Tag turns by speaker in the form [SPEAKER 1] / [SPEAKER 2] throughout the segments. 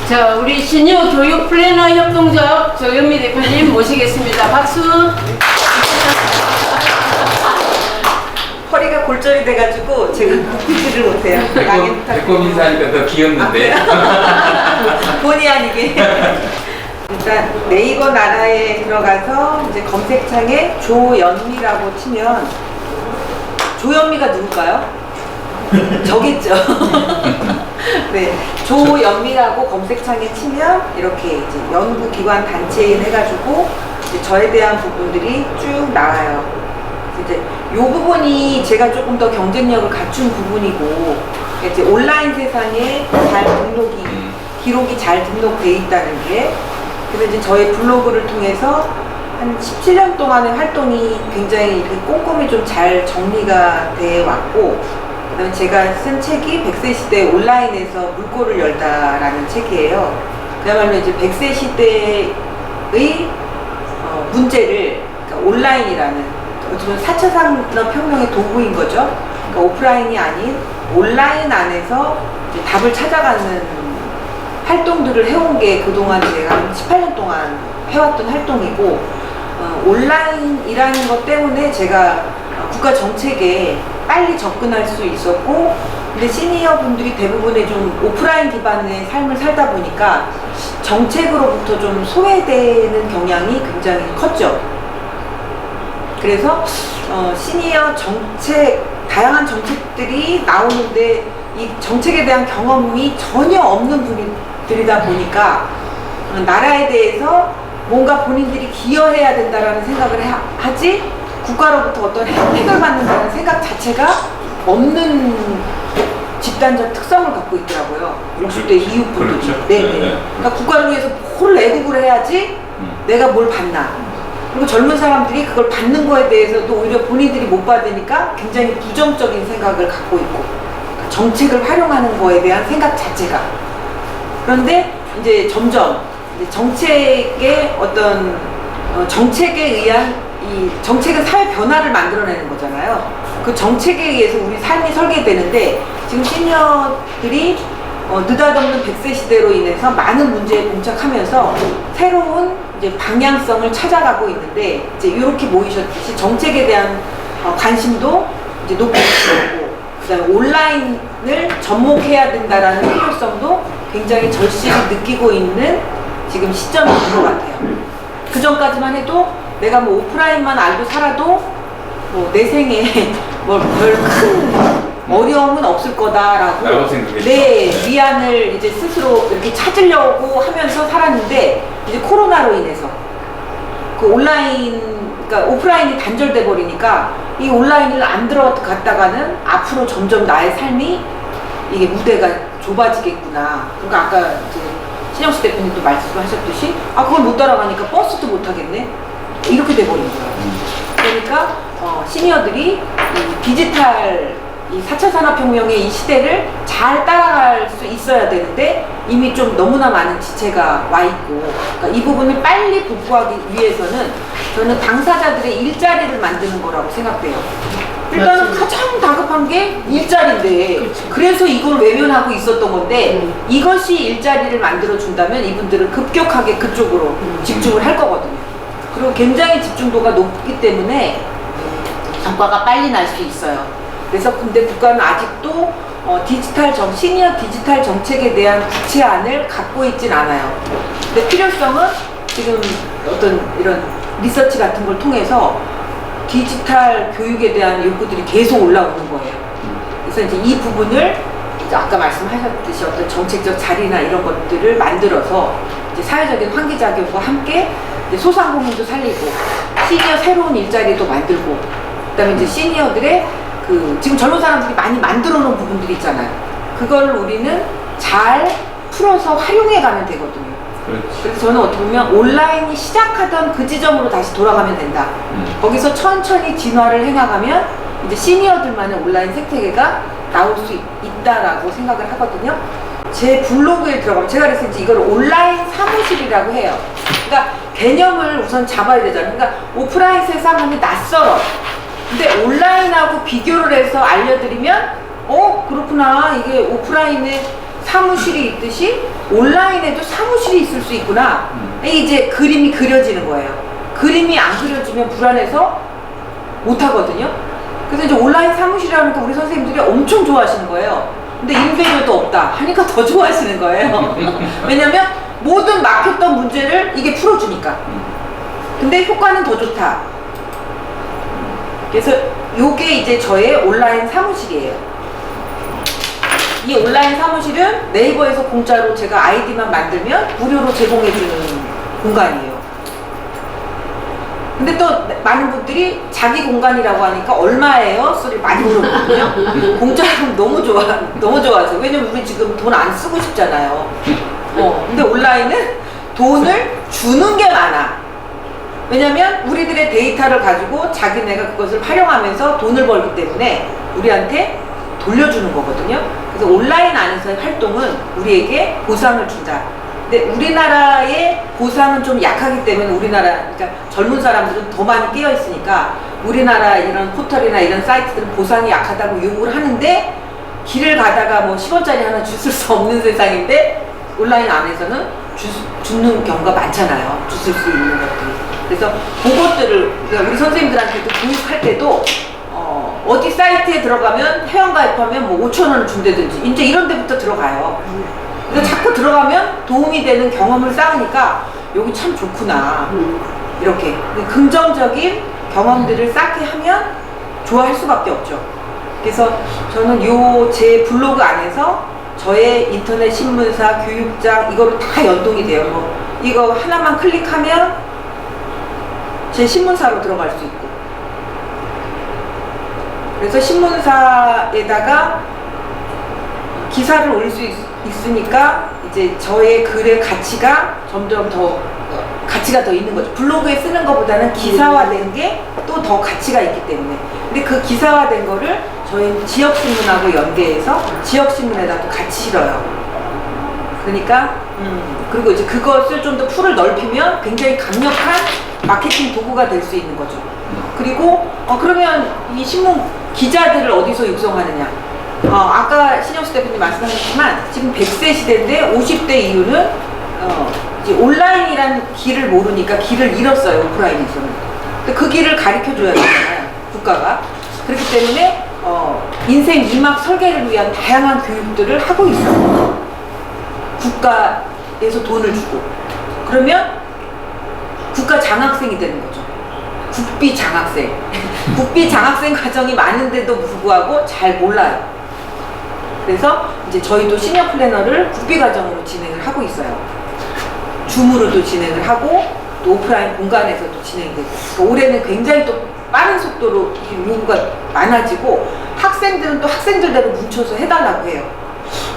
[SPEAKER 1] 자, 우리 시니어 교육 플래너 협동조합 조현미 대표님 모시겠습니다. 박수.
[SPEAKER 2] 허리가 골절이 돼가지고 제가 굽히지를 못해요.
[SPEAKER 3] 배꼽 인사하니까 더 귀엽는데.
[SPEAKER 2] 본의 아니게. 일단 네이버 나라에 들어가서 이제 검색창에 조연미라고 치면 조연미가 누굴까요? 저겠죠. 네, 조연미라고 검색창에 치면 이렇게 이제 연구기관 단체인 해가지고 이제 저에 대한 부분들이 쭉 나와요. 이제 요 부분이 제가 조금 더 경쟁력을 갖춘 부분이고 이제 온라인 세상에 잘 기록이 잘 등록돼 있다는 게, 그래서 이제 저의 블로그를 통해서 한 17년 동안의 활동이 굉장히 이렇게 꼼꼼히 좀 잘 정리가 돼 왔고, 그다음에 제가 쓴 책이 100세 시대 온라인에서 물꼬를 열다라는 책이에요. 그야말로 이제 100세 시대의 문제를, 그러니까 온라인이라는 어쩌면 4차 산업혁명의 도구인 거죠. 그러니까 오프라인이 아닌 온라인 안에서 이제 답을 찾아가는 활동들을 해온 게 그동안 제가 한 18년 동안 해왔던 활동이고, 온라인이라는 것 때문에 제가 국가 정책에 빨리 접근할 수 있었고, 근데 시니어 분들이 대부분의 좀 오프라인 기반의 삶을 살다 보니까 정책으로부터 좀 소외되는 경향이 굉장히 컸죠. 그래서 시니어 정책, 다양한 정책들이 나오는데 이 정책에 대한 경험이 전혀 없는 분들이다 보니까 나라에 대해서 뭔가 본인들이 기여해야 된다라는 생각을 하지, 국가로부터 어떤 혜택을 받는다는 생각 자체가 없는 집단적 특성을 갖고 있더라고요. 60대 이후분들이.
[SPEAKER 3] 그렇죠.
[SPEAKER 2] 네네. 그러니까 국가를 위해서 뭘 애국을 해야지 내가 뭘 받나. 그리고 젊은 사람들이 그걸 받는 거에 대해서도 오히려 본인들이 못 받으니까 굉장히 부정적인 생각을 갖고 있고, 그러니까 정책을 활용하는 거에 대한 생각 자체가. 그런데 이제 점점 이제 정책의 어떤 정책에 의한 이 정책은 사회 변화를 만들어내는 거잖아요. 그 정책에 의해서 우리 삶이 설계되는데, 지금 시니어들이 느닷없는 100세 시대로 인해서 많은 문제에 봉착하면서 새로운 이제 방향성을 찾아가고 있는데, 이제 이렇게 모이셨듯이 정책에 대한 관심도 이제 높아지고, 그다음에 온라인을 접목해야 된다라는 필요성도 굉장히 절실히 느끼고 있는 지금 시점인 것 같아요. 그 전까지만 해도 내가 뭐 오프라인만 알고 살아도 뭐 내 생에 뭐 별 큰 어려움은 없을 거다라고 내 위안을 이제 스스로 이렇게 찾으려고 하면서 살았는데, 이제 코로나로 인해서 그 온라인, 그러니까 오프라인이 단절돼 버리니까 이 온라인을 안 들어갔다가는 앞으로 점점 나의 삶이 이게 무대가 좁아지겠구나. 그러니까 아까 신영수 대표님도 말씀하셨듯이 그걸 못 따라가니까 버스도 못 타겠네, 이렇게 돼버린 거예요. 그러니까 시니어들이 이 디지털, 이 4차 산업혁명의 이 시대를 잘 따라갈 수 있어야 되는데 이미 좀 너무나 많은 지체가 와 있고, 그러니까 이 부분을 빨리 복구하기 위해서는 저는 당사자들의 일자리를 만드는 거라고 생각돼요. 일단은 가장 다급한 게 일자리인데, 그래서 이걸 외면하고 있었던 건데, 이것이 일자리를 만들어 준다면 이분들은 급격하게 그쪽으로 집중을 할 거거든요. 그리고 굉장히 집중도가 높기 때문에 성과가 빨리 날 수 있어요. 그래서 근데 국가는 아직도 시니어 디지털 정책에 대한 구체안을 갖고 있진 않아요. 근데 필요성은 지금 어떤 이런 리서치 같은 걸 통해서 디지털 교육에 대한 요구들이 계속 올라오는 거예요. 그래서 이제 이 부분을 이제 아까 말씀하셨듯이 어떤 정책적 자리나 이런 것들을 만들어서 이제 사회적인 환기작용과 함께 이제 소상공인도 살리고 시니어 새로운 일자리도 만들고, 그다음에 이제 시니어들의 지금 젊은 사람들이 많이 만들어 놓은 부분들이 있잖아요. 그걸 우리는 잘 풀어서 활용해 가면 되거든요. 그래서 저는 어떻게 보면 온라인이 시작하던 그 지점으로 다시 돌아가면 된다. 거기서 천천히 진화를 해나가면 이제 시니어들만의 온라인 생태계가 나올 수 있다라고 생각을 하거든요. 제 블로그에 들어가면 제가 그래서 이제 이걸 온라인 사무실이라고 해요. 그러니까 개념을 우선 잡아야 되잖아요. 그러니까 오프라인 세상은 낯설어. 근데 온라인하고 비교를 해서 알려드리면 그렇구나, 이게 오프라인의 사무실이 있듯이 온라인에도 사무실이 있을 수 있구나. 이제 그림이 그려지는 거예요. 그림이 안 그려지면 불안해서 못 하거든요. 그래서 이제 온라인 사무실이라는 거 우리 선생님들이 엄청 좋아하시는 거예요. 근데 인베리어도 없다 하니까 더 좋아하시는 거예요. 왜냐면 모든 막혔던 문제를 이게 풀어주니까. 근데 효과는 더 좋다. 그래서 요게 이제 저의 온라인 사무실이에요. 이 온라인 사무실은 네이버에서 공짜로 제가 아이디만 만들면 무료로 제공해주는 공간이에요. 근데 또 많은 분들이 자기 공간이라고 하니까 얼마예요? 소리 많이 물어보거든요. 공짜로 너무 좋아서. 왜냐면 우리 지금 돈 안 쓰고 싶잖아요. 근데 온라인은 돈을 주는 게 많아. 왜냐면 우리들의 데이터를 가지고 자기네가 그것을 활용하면서 돈을 벌기 때문에 우리한테 돌려주는 거거든요. 그래서 온라인 안에서의 활동은 우리에게 보상을 준다. 근데 우리나라의 보상은 좀 약하기 때문에 그러니까 젊은 사람들은 더 많이 깨어 있으니까 우리나라 이런 포털이나 이런 사이트들은 보상이 약하다고 요구를 하는데 길을 가다가 뭐 10원짜리 하나 주실 수 없는 세상인데 온라인 안에서는 주는 경우가 많잖아요. 주실 수 있는 것들이. 그래서 그것들을 우리 선생님들한테도 교육할 때도 어디 사이트에 들어가면 회원가입하면 뭐 5,000원을 준다든지 이제 이런 데부터 들어가요. 그래서 자꾸 들어가면 도움이 되는 경험을 쌓으니까 여기 참 좋구나. 이렇게 긍정적인 경험들을 쌓게 하면 좋아할 수밖에 없죠. 그래서 저는 제 블로그 안에서 저의 인터넷 신문사, 교육장 이거로 다 연동이 돼요. 뭐 이거 하나만 클릭하면 제 신문사로 들어갈 수 있고, 그래서 신문사에다가 기사를 올릴 수 있으니까 이제 저의 글의 가치가 점점 더 가치가 더 있는 거죠. 블로그에 쓰는 것보다는 기사화된 게 또 더 가치가 있기 때문에. 근데 그 기사화된 거를 저희 지역신문하고 연계해서 지역신문에다 또 같이 실어요. 그러니까 그리고 이제 그것을 좀 더 풀을 넓히면 굉장히 강력한 마케팅 도구가 될 수 있는 거죠. 그리고 그러면 이 신문 기자들을 어디서 육성하느냐? 아까 신영수 대표님 말씀하셨지만 지금 100세 시대인데 50대 이후는 이제 온라인이란 길을 모르니까 길을 잃었어요. 오프라인에서는. 근데 그 길을 가르쳐 줘야 되잖아요. 국가가. 그렇기 때문에 인생 2막 설계를 위한 다양한 교육들을 하고 있어요. 국가에서 돈을 주고. 그러면 국가 장학생이 되는 거죠. 국비 장학생. 국비 장학생 과정이 많은데도 불구하고 잘 몰라요. 그래서 이제 저희도 시니어 플래너를 국비 과정으로 진행을 하고 있어요. 줌으로도 진행을 하고 또 오프라인 공간에서도 진행되고. 그러니까 올해는 굉장히 또 빠른 속도로 요구가 많아지고 학생들은 또 학생들대로 뭉쳐서 해달라고 해요.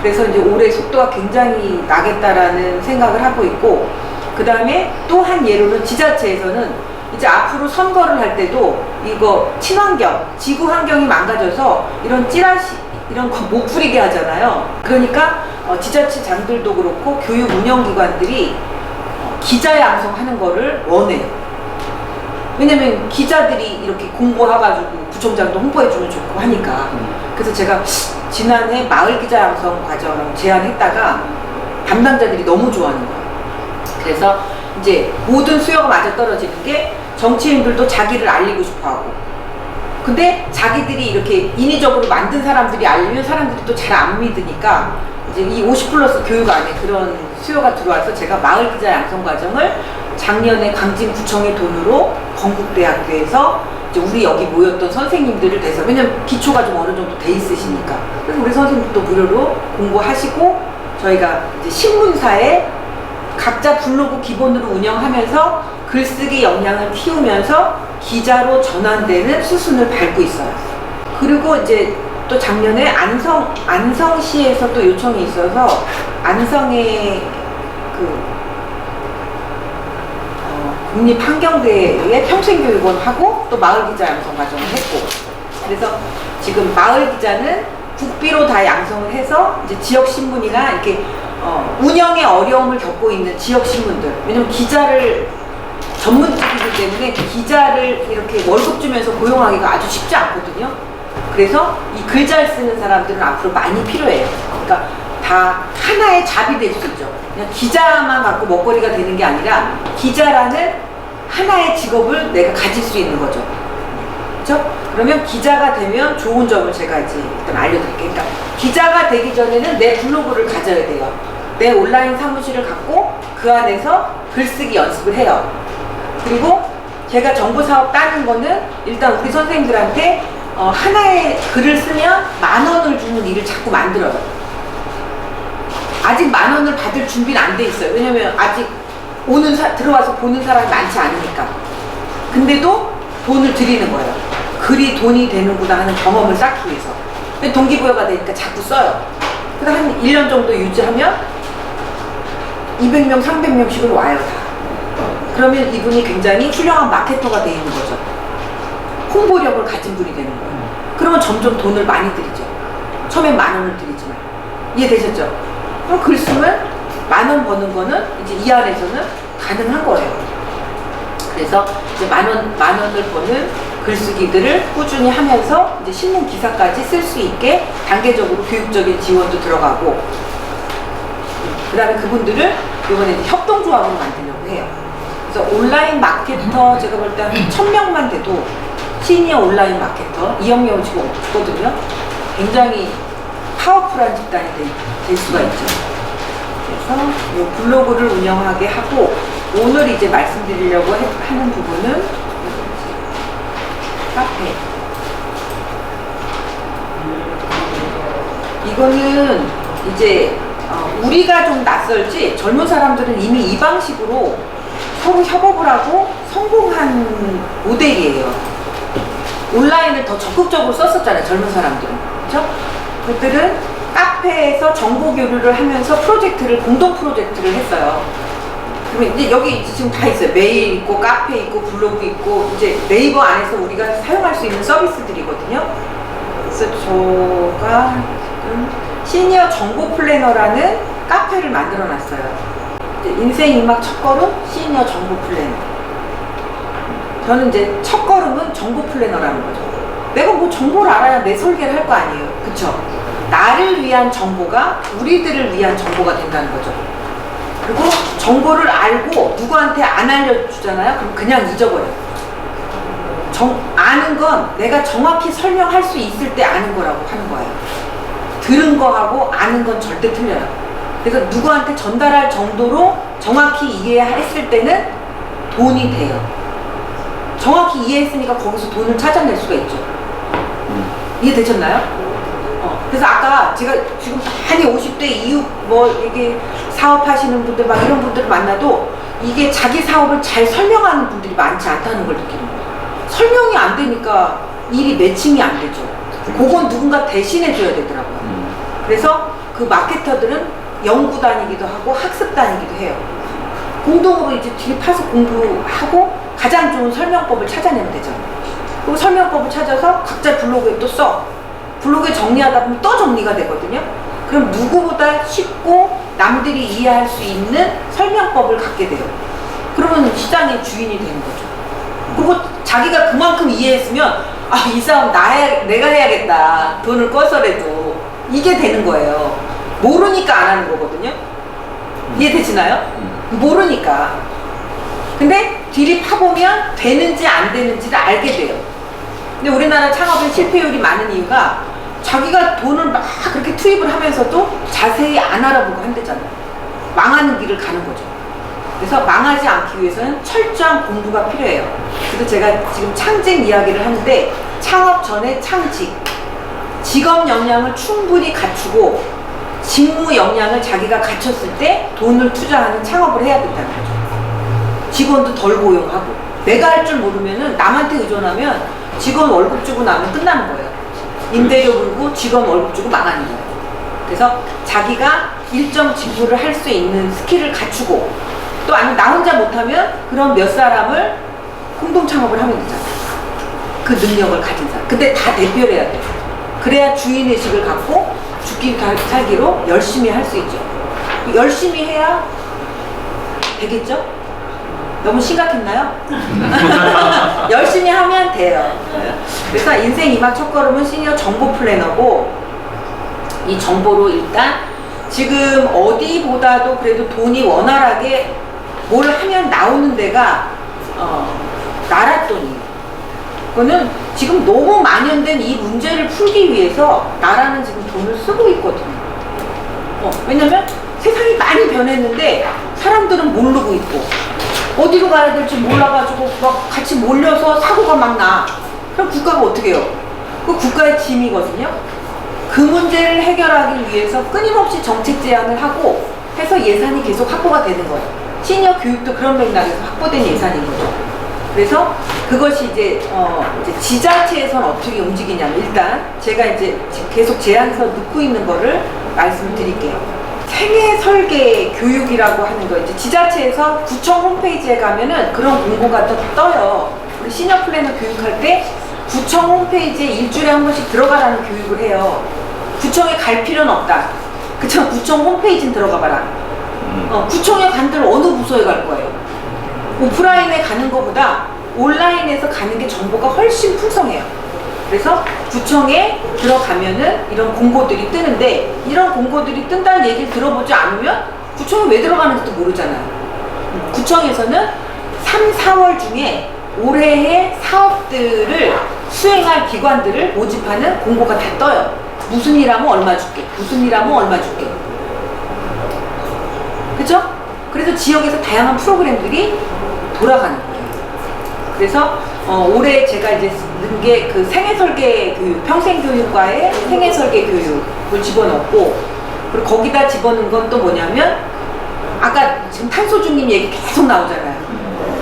[SPEAKER 2] 그래서 이제 올해 속도가 굉장히 나겠다라는 생각을 하고 있고, 그 다음에 또 한 예로는 지자체에서는 이제 앞으로 선거를 할 때도 이거 친환경, 지구 환경이 망가져서 이런 찌라시, 이런 거 못 부리게 하잖아요. 그러니까 지자체장들도 그렇고 교육 운영기관들이 기자 양성하는 거를 원해요. 왜냐면 기자들이 이렇게 공부해가지고 구청장도 홍보해주면 좋고 하니까. 그래서 제가 지난해 마을 기자 양성 과정을 제안했다가 담당자들이 너무 좋아하는 거예요. 그래서 이제 모든 수요가 맞아떨어지는 게 정치인들도 자기를 알리고 싶어하고, 근데 자기들이 이렇게 인위적으로 만든 사람들이 알리면 사람들이 또 잘 안 믿으니까 이제 이 50+ 교육 안에 그런 수요가 들어와서 제가 마을 기자 양성 과정을 작년에 광진구청의 돈으로 건국대학교에서 이제 우리 여기 모였던 선생님들을 대서, 왜냐면 기초가 좀 어느 정도 돼 있으시니까, 그래서 우리 선생님도 무료로 공부하시고 저희가 이제 신문사에 각자 블로그 기본으로 운영하면서 글쓰기 역량을 키우면서 기자로 전환되는 수순을 밟고 있어요. 그리고 이제 또 작년에 안성시에서 또 요청이 있어서 안성의 국립환경대에 평생교육원하고 또 마을기자 양성 과정을 했고, 그래서 지금 마을기자는 국비로 다 양성을 해서 이제 지역신문이나 이렇게 운영에 어려움을 겪고 있는 지역신문들, 왜냐면 기자를 전문직이기 때문에 기자를 이렇게 월급 주면서 고용하기가 아주 쉽지 않거든요. 그래서 이 글 잘 쓰는 사람들은 앞으로 많이 필요해요. 그러니까 다 하나의 잡이 될 수 있죠. 그냥 기자만 갖고 먹거리가 되는 게 아니라 기자라는 하나의 직업을 내가 가질 수 있는 거죠. 그렇죠? 그러면 기자가 되면 좋은 점을 제가 이제 일단 알려드릴게요. 그러니까 기자가 되기 전에는 내 블로그를 가져야 돼요. 내 온라인 사무실을 갖고 그 안에서 글쓰기 연습을 해요. 그리고 제가 정보사업 따는 거는 일단 우리 선생님들한테 하나의 글을 쓰면 10,000원을 주는 일을 자꾸 만들어요. 아직 10,000원을 받을 준비는 안 돼 있어요. 왜냐면 아직 들어와서 보는 사람이 많지 않으니까. 근데도 돈을 드리는 거예요. 글이 돈이 되는구나 하는 경험을 쌓기 위해서. 동기부여가 되니까 자꾸 써요. 그래서 한 1년 정도 유지하면 200명, 300명씩은 와요, 다. 그러면 이분이 굉장히 훌륭한 마케터가 되어 있는 거죠. 홍보력을 가진 분이 되는 거예요. 그러면 점점 돈을 많이 들이죠. 처음엔 10,000원을 드리지만. 이해되셨죠? 그럼 글 쓰면 10,000원 버는 거는 이제 이 안에서는 가능한 거예요. 그래서 이제 10,000원을 버는 글쓰기들을 꾸준히 하면서 이제 신문 기사까지 쓸 수 있게 단계적으로 교육적인 지원도 들어가고, 그 다음에 그분들을 이번에 이제 협동조합으로 만들려고 해요. 그래서 온라인 마케터 제가 볼 때 한 1,000명만 돼도 시니어 온라인 마케터 2학년 지금 없거든요. 굉장히 파워풀한 집단이 될 수가 있죠. 그래서 이 블로그를 운영하게 하고, 오늘 이제 말씀드리려고 하는 부분은 카페. 이거는 이제 우리가 좀 낯설지 젊은 사람들은 이미 이 방식으로 서로 협업을 하고 성공한 모델이에요. 온라인을 더 적극적으로 썼었잖아요, 젊은 사람들은. 그렇죠? 그들은 카페에서 정보 교류를 하면서 공동 프로젝트를 했어요. 그러면 이제 여기 지금 다 있어요. 메일 있고, 카페 있고, 블로그 있고, 이제 네이버 안에서 우리가 사용할 수 있는 서비스들이거든요. 그래서 제가 지금 시니어 정보 플래너라는 카페를 만들어 놨어요. 인생 이막 첫걸음 시니어 정보 플래너. 저는 이제 첫걸음은 정보 플래너라는 거죠. 내가 뭐 정보를 알아야 내 설계를 할 거 아니에요. 그쵸? 나를 위한 정보가 우리들을 위한 정보가 된다는 거죠. 그리고 정보를 알고 누구한테 안 알려주잖아요. 그럼 그냥 잊어버려요. 아는 건 내가 정확히 설명할 수 있을 때 아는 거라고 하는 거예요. 들은 거하고 아는 건 절대 틀려요. 그래서 누구한테 전달할 정도로 정확히 이해했을 때는 돈이 돼요. 정확히 이해했으니까 거기서 돈을 찾아낼 수가 있죠. 이해되셨나요? 그래서 아까 제가 지금 많이 50대 이후 이게 사업하시는 분들 막 이런 분들을 만나도 이게 자기 사업을 잘 설명하는 분들이 많지 않다는 걸 느끼는 거예요. 설명이 안 되니까 일이 매칭이 안 되죠. 그건 누군가 대신해 줘야 되더라고요. 그래서 그 마케터들은 연구 다니기도 하고 학습 다니기도 해요. 공동으로 이제 뒤에 파서 공부하고 가장 좋은 설명법을 찾아내면 되잖아요. 그리고 설명법을 찾아서 각자 블로그에 또 써. 블로그에 정리하다 보면 또 정리가 되거든요. 그럼 누구보다 쉽고 남들이 이해할 수 있는 설명법을 갖게 돼요. 그러면 시장의 주인이 되는 거죠. 그리고 자기가 그만큼 이해했으면 이 싸움 내가 해야겠다. 돈을 꺼서라도 이게 되는 거예요. 모르니까 안 하는 거거든요. 이해되시나요? 모르니까. 근데 뒤를 파보면 되는지 안 되는지를 알게 돼요. 근데 우리나라 창업의 실패율이 많은 이유가 자기가 돈을 막 그렇게 투입을 하면서도 자세히 안 알아보고 한대잖아요. 망하는 길을 가는 거죠. 그래서 망하지 않기 위해서는 철저한 공부가 필요해요. 그래서 제가 지금 창직 이야기를 하는데 창업 전에 창직, 직업 역량을 충분히 갖추고 직무 역량을 자기가 갖췄을 때 돈을 투자하는 창업을 해야 된다는 거죠. 직원도 덜 고용하고 내가 할 줄 모르면은 남한테 의존하면 직원 월급 주고 나면 끝나는 거예요. 임대료 물고 직원 월급 주고 망하는 거예요. 그래서 자기가 일정 직무를 할 수 있는 스킬을 갖추고 또 아니면 나 혼자 못하면 그런 몇 사람을 공동 창업을 하면 되잖아요. 그 능력을 가진 사람. 근데 다 대표를 해야 돼요. 그래야 주인의식을 갖고 죽기 살기로 열심히 할 수 있죠. 열심히 해야 되겠죠? 너무 심각했나요? 열심히 하면 돼요. 그래서 인생 이막 첫걸음은 시니어 정보 플래너고 이 정보로 일단 지금 어디보다도 그래도 돈이 원활하게 뭘 하면 나오는 데가 나랏돈이에요. 그거는 지금 너무 만연된 이 문제를 풀기 위해서 나라는 지금 돈을 쓰고 있거든요. 왜냐면 세상이 많이 변했는데 사람들은 모르고 있고 어디로 가야 될지 몰라가지고 막 같이 몰려서 사고가 막 나. 그럼 국가가 어떻게 해요? 그 국가의 짐이거든요. 그 문제를 해결하기 위해서 끊임없이 정책 제안을 하고 해서 예산이 계속 확보가 되는 거예요. 시니어 교육도 그런 맥락에서 확보된 예산인 거죠. 그래서 그것이 이제 지자체에서는 어떻게 움직이냐면 일단 제가 이제 계속 제안서 넣고 있는 거를 말씀드릴게요. 생애 설계 교육이라고 하는 거 이제 지자체에서 구청 홈페이지에 가면은 그런 공고가 또 떠요. 우리 시니어 플래너 교육할 때 구청 홈페이지에 일주일에 한 번씩 들어가라는 교육을 해요. 구청에 갈 필요는 없다. 그쵸? 구청 홈페이지는 들어가 봐라. 구청에 간들 어느 부서에 갈 거예요? 오프라인에 가는 것보다 온라인에서 가는 게 정보가 훨씬 풍성해요. 그래서 구청에 들어가면은 이런 공고들이 뜨는데 이런 공고들이 뜬다는 얘기를 들어보지 않으면 구청에 왜 들어가는지도 모르잖아요. 구청에서는 3, 4월 중에 올해의 사업들을 수행할 기관들을 모집하는 공고가 다 떠요. 무슨 일 하면 얼마 줄게, 무슨 일 하면 얼마 줄게. 그죠? 그래서 지역에서 다양한 프로그램들이 돌아가는 거예요. 그래서 올해 제가 이제 넣은 게 그 생애설계 교육, 평생교육과의 생애설계 교육을 집어넣고 그리고 거기다 집어넣은 건 또 뭐냐면 아까 지금 탄소 중립 얘기 계속 나오잖아요.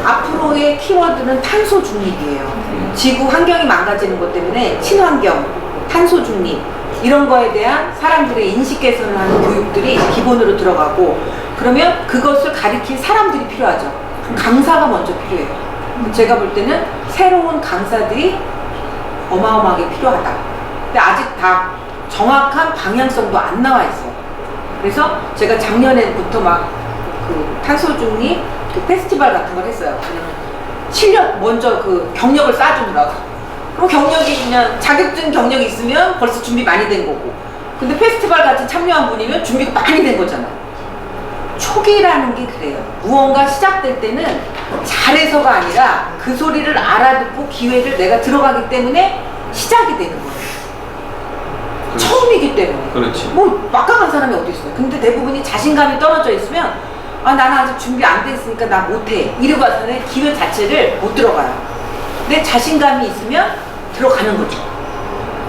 [SPEAKER 2] 앞으로의 키워드는 탄소 중립이에요. 지구 환경이 망가지는 것 때문에 친환경, 탄소 중립 이런 거에 대한 사람들의 인식 개선을 하는 교육들이 기본으로 들어가고 그러면 그것을 가르칠 사람들이 필요하죠. 강사가 먼저 필요해요. 제가 볼 때는 새로운 강사들이 어마어마하게 필요하다. 근데 아직 다 정확한 방향성도 안 나와 있어요. 그래서 제가 작년에부터 막 그 탄소 중립 그 페스티벌 같은 걸 했어요. 왜냐면 실력 먼저 그 경력을 쌓아주느라고. 그럼 경력이 그냥 자격증 경력이 있으면 벌써 준비 많이 된 거고. 근데 페스티벌 같이 참여한 분이면 준비가 많이 된 거잖아요. 초기라는 게 그래요. 무언가 시작될 때는 잘해서가 아니라 그 소리를 알아듣고 기회를 내가 들어가기 때문에 시작이 되는 거예요.
[SPEAKER 3] 그렇지.
[SPEAKER 2] 처음이기 때문에.
[SPEAKER 3] 그렇지.
[SPEAKER 2] 뭐 막강한 사람이 어디 있어요. 근데 대부분이 자신감이 떨어져 있으면 나는 아직 준비 안 돼 있으니까 나 못해. 이러고 와서는 기회 자체를 못 들어가요. 근데 자신감이 있으면 들어가는 거죠.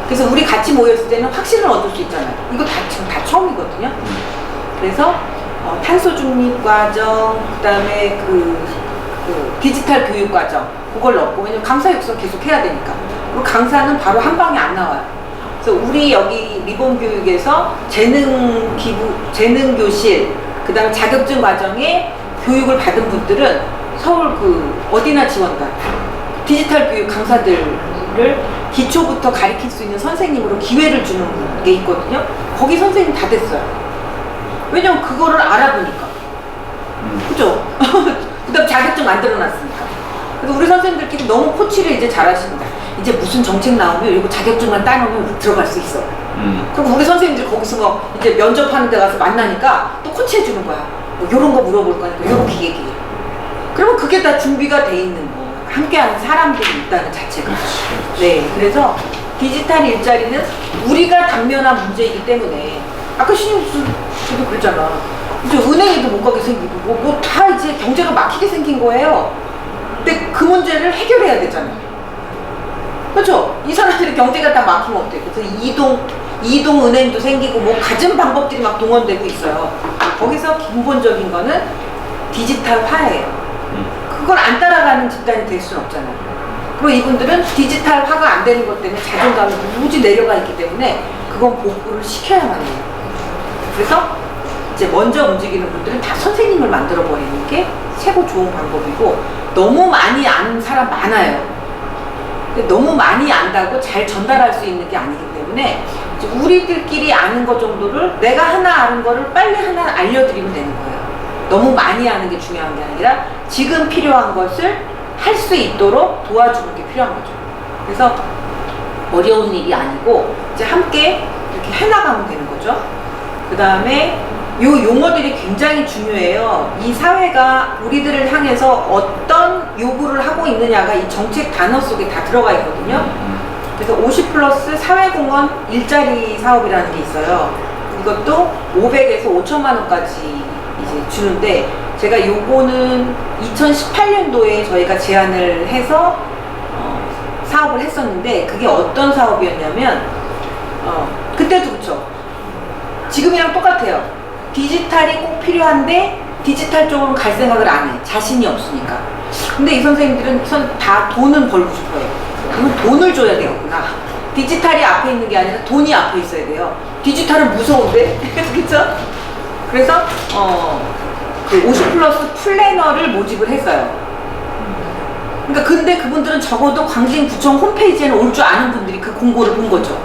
[SPEAKER 2] 그래서 우리 같이 모였을 때는 확신을 얻을 수 있잖아요. 이거 지금 다 처음이거든요. 그래서 탄소 중립 과정, 그다음에 그 디지털 교육 과정 그걸 넣고 왜냐면 강사 육성 계속 해야 되니까. 그리고 강사는 바로 한 방에 안 나와요. 그래서 우리 여기 리본 교육에서 재능 교실, 그다음에 자격증 과정에 교육을 받은 분들은 서울 어디나 지원단 디지털 교육 강사들을 기초부터 가르칠 수 있는 선생님으로 기회를 주는 게 있거든요. 거기 선생님 다 됐어요. 왜냐면 그거를 알아보니까. 그죠? 그 다음 자격증 만들어놨으니까. 그래서 우리 선생님들끼리 너무 코치를 이제 잘하십니다. 이제 무슨 정책 나오면 이거 자격증만 따놓으면 들어갈 수 있어. 그럼 우리 선생님들 거기서 이제 면접하는 데 가서 만나니까 또 코치해주는 거야. 요런 거 물어볼 거니까 요렇게 얘기해. 그러면 그게 다 준비가 돼 있는 거. 함께하는 사람들이 있다는 자체가. 네, 그래서 디지털 일자리는 우리가 당면한 문제이기 때문에 아까 신입수도 그랬잖아. 이제 은행에도 못 가게 생기고 뭐 다 이제 경제가 막히게 생긴 거예요. 근데 그 문제를 해결해야 되잖아요. 그렇죠? 이 사람들이 경제가 다 막히면 어때요? 그래서 이동 은행도 생기고 뭐 갖은 방법들이 막 동원되고 있어요. 거기서 근본적인 거는 디지털화예요. 그걸 안 따라가는 집단이 될 수는 없잖아요. 그리고 이분들은 디지털화가 안 되는 것 때문에 자존감이 무지 내려가 있기 때문에 그건 복구를 시켜야만 해요. 그래서 이제 먼저 움직이는 분들은 다 선생님을 만들어 버리는 게 최고 좋은 방법이고 너무 많이 아는 사람 많아요. 근데 너무 많이 안다고 잘 전달할 수 있는 게 아니기 때문에 이제 우리들끼리 아는 것 정도를 내가 하나 아는 거를 빨리 하나 알려드리면 되는 거예요. 너무 많이 하는 게 중요한 게 아니라 지금 필요한 것을 할 수 있도록 도와주는 게 필요한 거죠. 그래서 어려운 일이 아니고 이제 함께 이렇게 해나가면 되는 거죠. 그 다음에 요 용어들이 굉장히 중요해요. 이 사회가 우리들을 향해서 어떤 요구를 하고 있느냐가 이 정책 단어 속에 다 들어가 있거든요. 그래서 50 플러스 사회공헌 일자리 사업이라는 게 있어요. 이것도 500에서 5천만 원까지 이제 주는데, 제가 요거는 2018년도에 저희가 제안을 해서 사업을 했었는데, 그게 어떤 사업이었냐면 그때도 그쵸, 지금이랑 똑같아요. 디지털이 꼭 필요한데 디지털 쪽으로 갈 생각을 안 해. 자신이 없으니까. 근데 이 선생님들은 다 돈은 벌고 싶어요. 그러면 돈을 줘야 되겠구나. 디지털이 앞에 있는 게 아니라 돈이 앞에 있어야 돼요. 디지털은 무서운데? 그쵸? 그래서 그 50 플러스 플래너를 모집을 했어요. 그러니까 근데 그분들은 적어도 광진구청 홈페이지에는 올 줄 아는 분들이 그 공고를 본 거죠.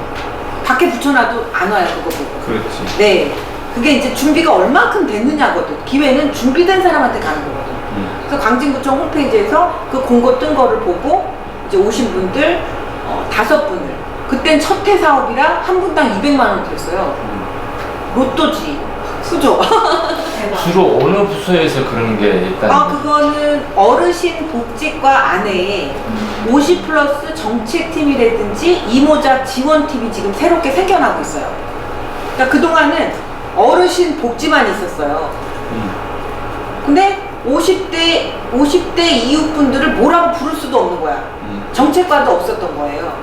[SPEAKER 2] 밖에 붙여놔도 안 와요, 그거 보고.
[SPEAKER 3] 그렇지.
[SPEAKER 2] 네. 그게 이제 준비가 얼만큼 됐느냐거든. 기회는 준비된 사람한테 가는 거거든. 그래서 광진구청 홈페이지에서 그 공고 뜬 거를 보고 이제 오신 분들 5분을, 그땐 첫 해 사업이라 한 분당 200만 원 드렸어요. 로또지. 수조.
[SPEAKER 4] 주로 어느 부서에서 그런 게 일단
[SPEAKER 2] 그거는 어르신 복지과 안에 50 플러스 정책팀이라든지 이모자 지원팀이 지금 새롭게 생겨나고 있어요. 그러니까 그동안은 어르신 복지만 있었어요. 근데 50대 이웃분들을 뭐라고 부를 수도 없는 거야. 정책과도 없었던 거예요.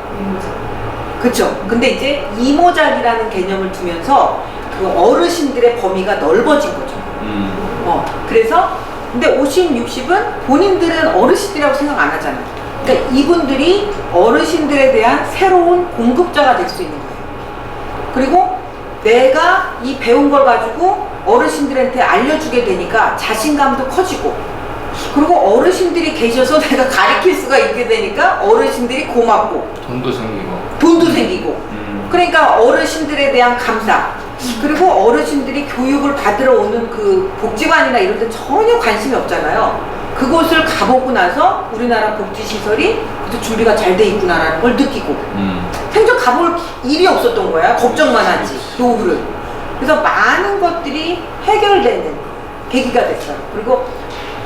[SPEAKER 2] 그쵸? 근데 이제 이모작이라는 개념을 두면서 그 어르신들의 범위가 넓어진 거죠. 그래서 근데 50, 60은 본인들은 어르신들이라고 생각 안 하잖아. 그러니까 이분들이 어르신들에 대한 새로운 공급자가 될 수 있는 거예요. 그리고 내가 이 배운 걸 가지고 어르신들한테 알려주게 되니까 자신감도 커지고, 그리고 어르신들이 계셔서 내가 가르칠 수가 있게 되니까 어르신들이 고맙고 돈도 생기고 그러니까 어르신들에 대한 감사, 그리고 어르신들이 교육을 받으러 오는 그 복지관이나 이런 데 전혀 관심이 없잖아요. 그곳을 가보고 나서 우리나라 복지시설이 그래도 준비가 잘 돼 있구나라는 걸 느끼고, 생전 가볼 일이 없었던 거야. 걱정만 하지, 노후를. 그래서 많은 것들이 해결되는 계기가 됐어요. 그리고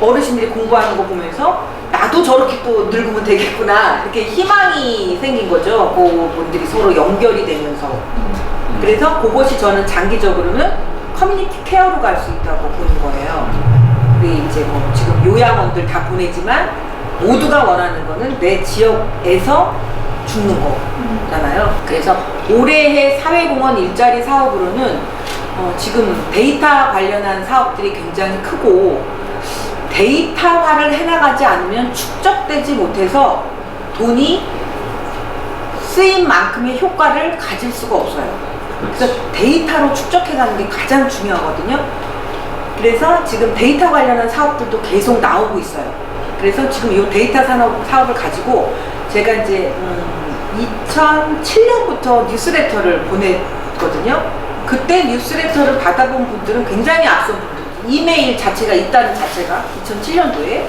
[SPEAKER 2] 어르신들이 공부하는 거 보면서 나도 저렇게 또 늙으면 되겠구나, 이렇게 희망이 생긴 거죠. 그분들이 서로 연결이 되면서. 그래서 그것이 저는 장기적으로는 커뮤니티 케어로 갈 수 있다고 보는 거예요. 우리 이제 뭐 지금 요양원들 다 보내지만 모두가 원하는 거는 내 지역에서 죽는 거잖아요. 그래서 올해의 사회공헌 일자리 사업으로는 지금 데이터 관련한 사업들이 굉장히 크고, 데이터화를 해나가지 않으면 축적되지 못해서 돈이 쓰인 만큼의 효과를 가질 수가 없어요. 그래서 데이터로 축적해가는 게 가장 중요하거든요. 그래서 지금 데이터 관련한 사업들도 계속 나오고 있어요. 그래서 지금 이 데이터 사업을 가지고 제가 이제 2007년부터 뉴스레터를 보냈거든요. 그때 뉴스레터를 받아본 분들은 굉장히 앞선 분들, 이메일 자체가 있다는 자체가 2007년도에.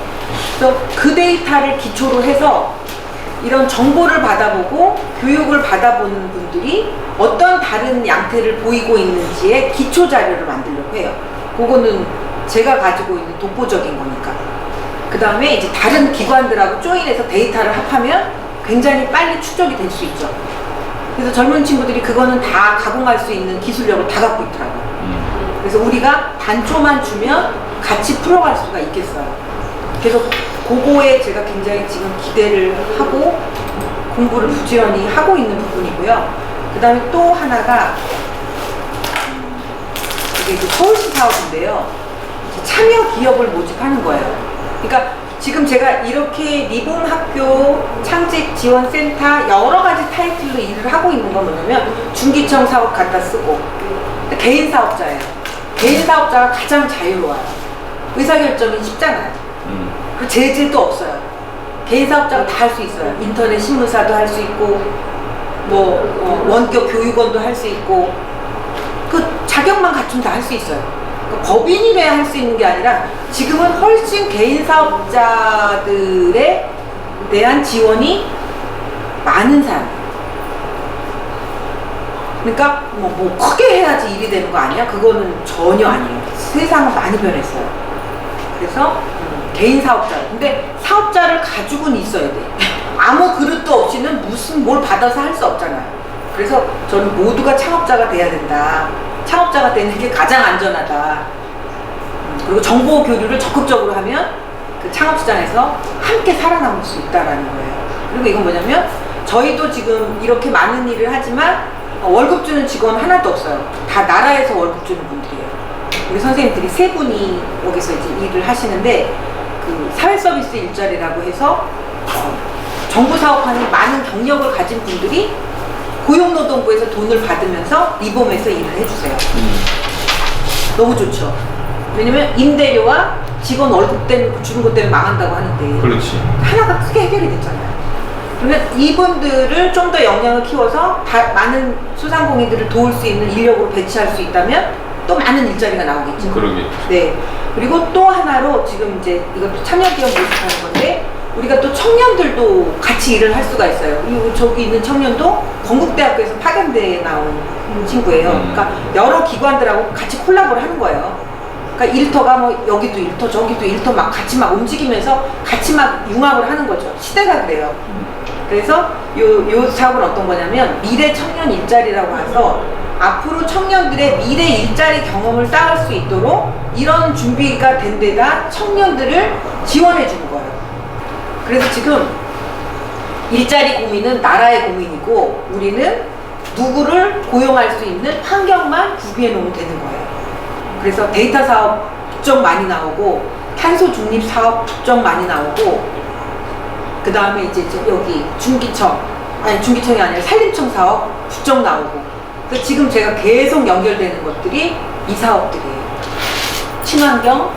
[SPEAKER 2] 그래서 그 데이터를 기초로 해서 이런 정보를 받아보고 교육을 받아보는 분들이 어떤 다른 양태를 보이고 있는지의 기초 자료를 만들려고 해요. 그거는 제가 가지고 있는 독보적인 거니까. 그 다음에 이제 다른 기관들하고 조인해서 데이터를 합하면 굉장히 빨리 축적이 될 수 있죠. 그래서 젊은 친구들이 그거는 다 가공할 수 있는 기술력을 다 갖고 있더라고요. 그래서 우리가 단초만 주면 같이 풀어갈 수가 있겠어요. 그래서 그거에 제가 굉장히 지금 기대를 하고 공부를 부지런히 하고 있는 부분이고요. 그 다음에 또 하나가 이게 이제 서울시 사업인데요. 참여 기업을 모집하는 거예요. 그러니까 지금 제가 이렇게 리봄학교 창직지원센터 여러 가지 타이틀로 일을 하고 있는 건 뭐냐면 중기청 사업 갖다 쓰고, 개인 사업자예요. 개인 사업자가 가장 자유로워요. 의사결정이 쉽잖아요. 그리고 제재도 없어요. 개인 사업자가 다 할 수 있어요. 인터넷 신문사도 할 수 있고, 뭐 원격 교육원도 할 수 있고, 그 자격만 갖추면 다 할 수 있어요. 그러니까 법인이 돼야 할 수 있는 게 아니라 지금은 훨씬 개인 사업자들에 대한 지원이 많은 사람. 그러니까 뭐 크게 해야지 일이 되는 거 아니야? 그거는 전혀 아니에요. 세상은 많이 변했어요. 그래서 개인 사업자. 근데 사업자를 가지고는 있어야 돼. 아무 그릇도 없이는 무슨 뭘 받아서 할 수 없잖아요. 그래서 저는 모두가 창업자가 돼야 된다. 창업자가 되는 게 가장 안전하다. 그리고 정보 교류를 적극적으로 하면 그 창업시장에서 함께 살아남을 수 있다라는 거예요. 그리고 이건 뭐냐면 저희도 지금 이렇게 많은 일을 하지만 월급 주는 직원 하나도 없어요. 다 나라에서 월급 주는 분들이에요. 우리 선생님들이 세 분이 여기서 이제 일을 하시는데 그 사회서비스 일자리라고 해서 정부 사업하는 많은 경력을 가진 분들이 고용노동부에서 돈을 받으면서 리봄에서 일을 해주세요. 너무 좋죠. 왜냐면 임대료와 직원 월급 때문에 주는 것 때문에 망한다고 하는데
[SPEAKER 4] 그렇지.
[SPEAKER 2] 하나가 크게 해결이 됐잖아요. 그러면 이분들을 좀 더 역량을 키워서 많은 소상공인들을 도울 수 있는 인력으로 배치할 수 있다면 또 많은 일자리가 나오겠죠.
[SPEAKER 4] 그러겠죠.
[SPEAKER 2] 네. 그리고 또 하나로 지금 이제 이것도 참여기업 모집하는 건데 우리가 또 청년들도 같이 일을 할 수가 있어요. 그리고 저기 있는 청년도 건국대학교에서 파견대에 나온 친구예요. 그러니까 여러 기관들하고 같이 콜라보를 하는 거예요. 그러니까 일터가 뭐 여기도 일터 저기도 일터 막 같이 막 움직이면서 같이 막 융합을 하는 거죠. 시대가 그래요. 그래서 요 사업은 어떤 거냐면 미래 청년 일자리라고 해서 앞으로 청년들의 미래 일자리 경험을 쌓을 수 있도록 이런 준비가 된 데다 청년들을 지원해 주는 거예요. 그래서 지금 일자리 고민은 나라의 고민이고 우리는 누구를 고용할 수 있는 환경만 구비해 놓으면 되는 거예요. 그래서 데이터 사업 부쩍 많이 나오고 탄소 중립 사업 부쩍 많이 나오고 그 다음에 이제 여기 중기청이 아니라 산림청 사업 부쩍 나오고 그래서 지금 제가 계속 연결되는 것들이 이 사업들이에요. 친환경,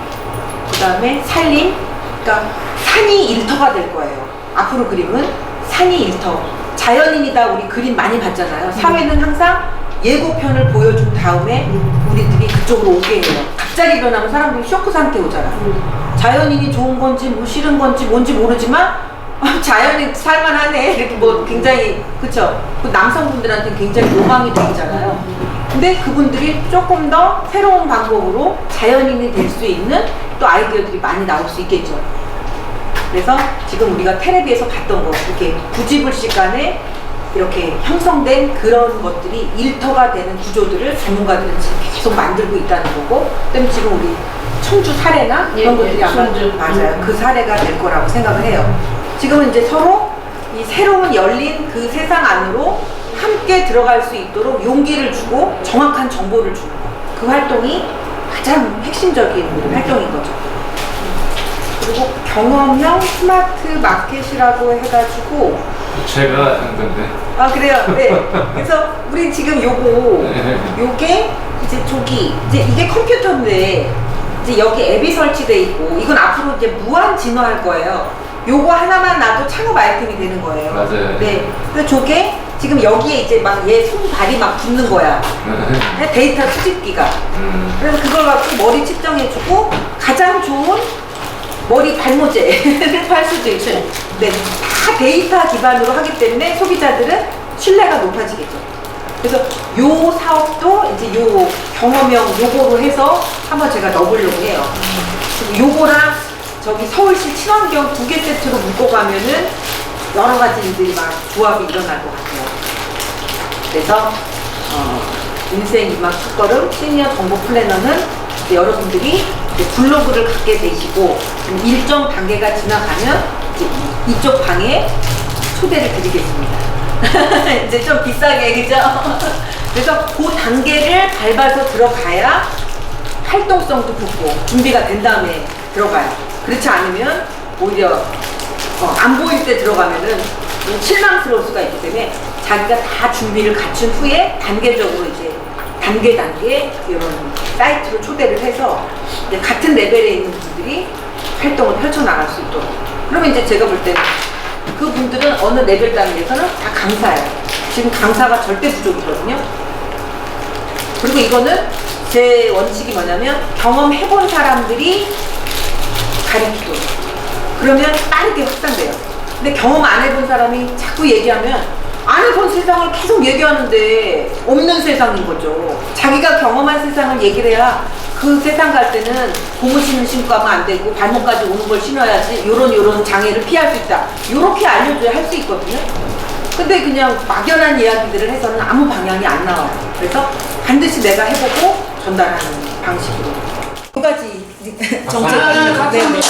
[SPEAKER 2] 그 다음에 산림, 그러니까 산이 일터가 될 거예요. 앞으로 그림은 산이 일터. 자연인이다 우리 그림 많이 봤잖아요. 사회는 항상 예고편을 보여준 다음에 우리들이 그쪽으로 오게 해요. 갑자기 변하면 사람들이 쇼크 상태 오잖아. 자연인이 좋은 건지 뭐 싫은 건지 뭔지 모르지만 자연이 살만하네 이렇게 뭐 굉장히 그쵸? 그 남성분들한테는 굉장히 로망이 되잖아요. 근데 그분들이 조금 더 새로운 방법으로 자연인이 될 수 있는 또 아이디어들이 많이 나올 수 있겠죠. 그래서 지금 우리가 텔레비에서 봤던 거 이렇게 부지불식 간에 이렇게 형성된 그런 것들이 일터가 되는 구조들을 전문가들은 지금 계속 만들고 있다는 거고 그다음에 지금 우리 청주 사례나 이런 것들이 아마 맞아요. 그 사례가 될 거라고 생각을 해요. 지금은 이제 서로 이 새로운 열린 그 세상 안으로 함께 들어갈 수 있도록 용기를 주고 정확한 정보를 주는 거. 그 활동이 가장 핵심적인 활동인 거죠. 그리고 경험형 스마트 마켓이라고 해가지고
[SPEAKER 4] 제가 한 건데.
[SPEAKER 2] 아 그래요? 네. 그래서 우리 지금 요게 이제 저기 이제 이게 컴퓨터인데 이제 여기 앱이 설치돼 있고 이건 앞으로 이제 무한 진화할 거예요. 요거 하나만 놔도 창업 아이템이 되는 거예요.
[SPEAKER 4] 맞아요.
[SPEAKER 2] 네. 그래서 저게 지금 여기에 이제 막 얘 손발이 막 붙는 거야. 데이터 수집기가. 그래서 그걸 갖고 머리 측정해주고 가장 좋은 머리 발모제를 팔 수도 있고. 네. 다 데이터 기반으로 하기 때문에 소비자들은 신뢰가 높아지겠죠. 그래서 요 사업도 이제 요 경험형 요거로 해서 한번 제가 넣어보려고 해요. 요거랑 저기 서울시 친환경 2개 세트로 묶어가면은 여러 가지 일들이 막 조합이 일어날 것 같아요. 그래서 인생 이막 첫걸음 시니어 정보 플래너는 이제 여러분들이 이제 블로그를 갖게 되시고 일정 단계가 지나가면 이제 이쪽 방에 초대를 드리겠습니다. 이제 좀 비싸게 그죠? 그래서 그 단계를 밟아서 들어가야 활동성도 붙고 준비가 된 다음에 들어가요. 그렇지 않으면 오히려 안 보일 때 들어가면은 실망스러울 수가 있기 때문에 자기가 다 준비를 갖춘 후에 단계적으로 이제 단계 이런 사이트로 초대를 해서 이제 같은 레벨에 있는 분들이 활동을 펼쳐나갈 수 있도록. 그러면 이제 제가 볼 때는 그분들은 어느 레벨 단계에서는 다 강사예요. 지금 강사가 절대 부족이거든요. 그리고 이거는 제 원칙이 뭐냐면 경험해본 사람들이 가르치도록. 그러면 빠르게 확산돼요. 근데 경험 안 해본 사람이 자꾸 얘기하면 안 해본 세상을 계속 얘기하는데 없는 세상인 거죠. 자기가 경험한 세상을 얘기를 해야 그 세상 갈 때는 고무 신고 하면 안 되고 발목까지 오는 걸 신어야지 요런 장애를 피할 수 있다. 요렇게 알려줘야 할 수 있거든요. 근데 그냥 막연한 이야기들을 해서는 아무 방향이 안 나와요. 그래서 반드시 내가 해보고 전달하는 방식으로. 두 가지 정책.
[SPEAKER 1] 아,
[SPEAKER 2] 네, 네.